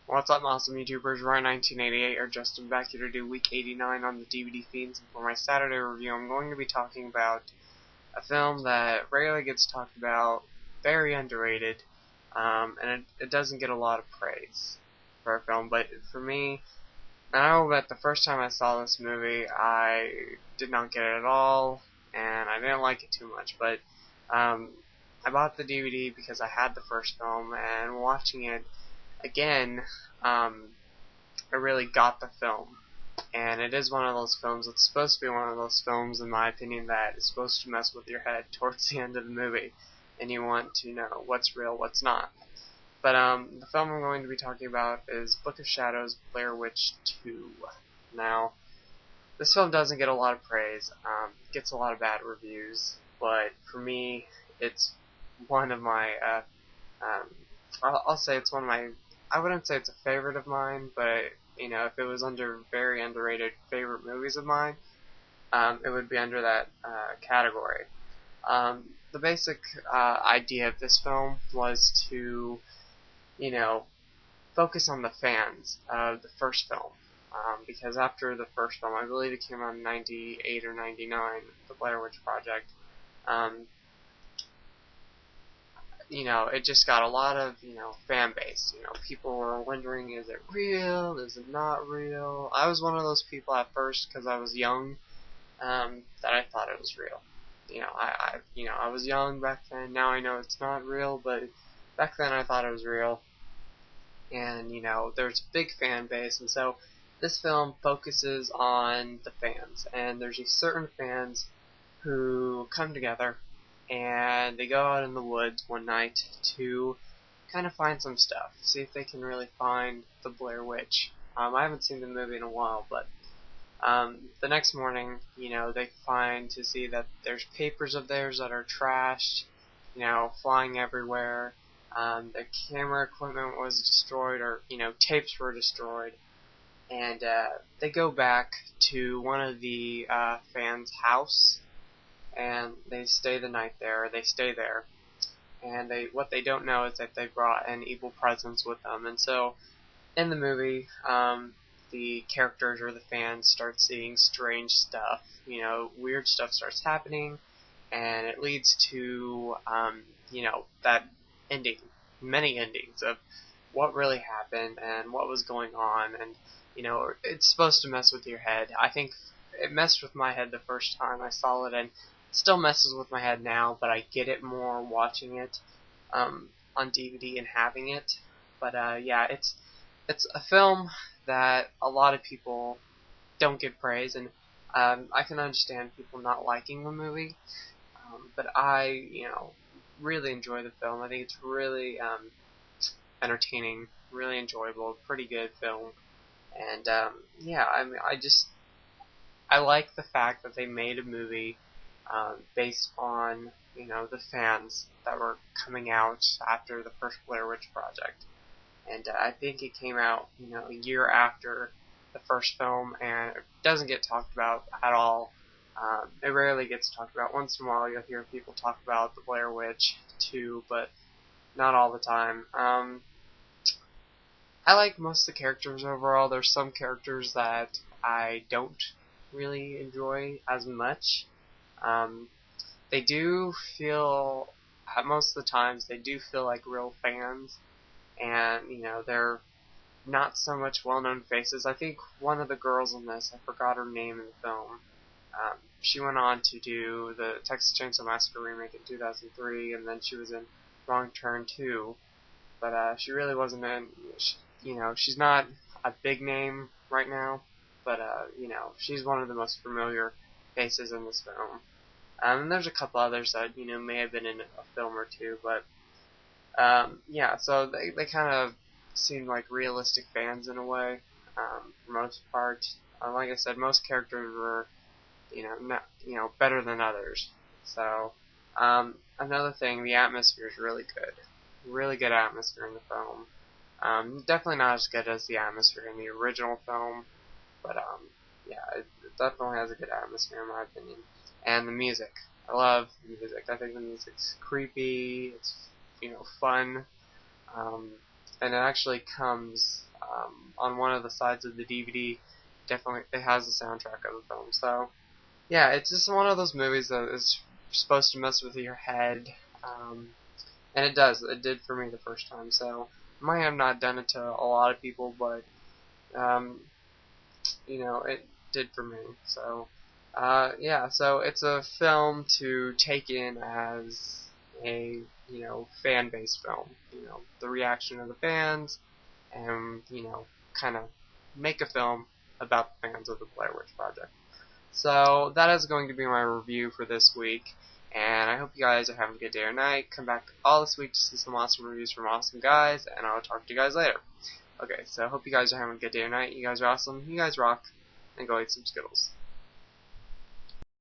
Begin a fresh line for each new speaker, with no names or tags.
What's up, awesome YouTubers? Rhine1988 or Justin back here to do week 89 on the DVD feeds. And for my Saturday review, I'm going to be talking about a film that rarely gets talked about, very underrated, and it doesn't get a lot of praise for a film. But for me, I know that the first time I saw this movie, I did not get it at all, and I didn't like it too much. But I bought the DVD because I had the first film, and watching it again, I really got the film. And it is one of those films, it's supposed to be one of those films, in my opinion, that is supposed to mess with your head towards the end of the movie, and you want to know what's real, what's not. But the film I'm going to be talking about is Book of Shadows, Blair Witch 2. Now, this film doesn't get a lot of praise, gets a lot of bad reviews, but for me, it's one of my, I'll say it's one of my, I wouldn't say it's a favorite of mine, but, you know, if it was under very underrated favorite movies of mine, it would be under that category. The basic idea of this film was to, you know, focus on the fans of the first film. Because after the first film, I believe it came out in 98 or 99, the Blair Witch Project, you know, it just got a lot of, you know, fan base. You know, people were wondering, is it real? Is it not real? I was one of those people at first because I was young, that I thought it was real. You know, I was young back then. Now I know it's not real, but back then I thought it was real. And, you know, there's a big fan base, and so this film focuses on the fans. And there's these certain fans who come together and they go out in the woods one night to kind of find some stuff, see if they can really find the Blair Witch. I haven't seen the movie in a while, but the next morning, you know, they find to see that there's papers of theirs that are trashed, you know, flying everywhere. Their camera equipment was destroyed, or, you know, tapes were destroyed. And they go back to one of the fans' house, and they stay the night there, or they stay there, and what they don't know is that they brought an evil presence with them. And so in the movie, the characters or the fans start seeing strange stuff, you know, weird stuff starts happening, and it leads to you know, that ending, many endings of what really happened and what was going on. And, you know, it's supposed to mess with your head. I think it messed with my head the first time I saw it, and still messes with my head now, but I get it more watching it on DVD and having it. But yeah, it's a film that a lot of people don't give praise, and I can understand people not liking the movie, but I, you know, really enjoy the film. I think it's really entertaining, really enjoyable, pretty good film. And yeah, I mean, I like the fact that they made a movie based on, you know, the fans that were coming out after the first Blair Witch Project. And I think it came out, you know, a year after the first film, and it doesn't get talked about at all. It rarely gets talked about. Once in a while you'll hear people talk about the Blair Witch 2, but not all the time. I like most of the characters overall. There's some characters that I don't really enjoy as much. They do feel, at most of the times, they do feel like real fans, and, you know, they're not so much well-known faces. I think one of the girls in this, I forgot her name in the film, she went on to do the Texas Chainsaw Massacre remake in 2003, and then she was in Wrong Turn 2, but she really wasn't in, you know, she's not a big name right now, but, you know, she's one of the most familiar faces in this film. And there's a couple others that, you know, may have been in a film or two, but yeah, so they kind of seem like realistic fans in a way, for most part. Like I said, most characters were, you know, not, you know, better than others. So another thing, the atmosphere is really good, really good atmosphere in the film. Definitely not as good as the atmosphere in the original film, but yeah, it definitely has a good atmosphere in my opinion. And the music, I love the music. I think the music's creepy. It's, you know, fun. and it actually comes on one of the sides of the DVD. Definitely, it has the soundtrack of the film. So yeah, it's just one of those movies that is supposed to mess with your head, and it does. It did for me the first time. So it might have not done it to a lot of people, but it did for me. So yeah, so it's a film to take in as a fan based film. The reaction of the fans, and kind of make a film about the fans of the Blair Witch Project. So that is going to be my review for this week, and I hope you guys are having a good day or night. Come back all this week to see some awesome reviews from awesome guys, and I'll talk to you guys later. Okay, so I hope you guys are having a good day or night. You guys are awesome. You guys rock, and go eat some Skittles.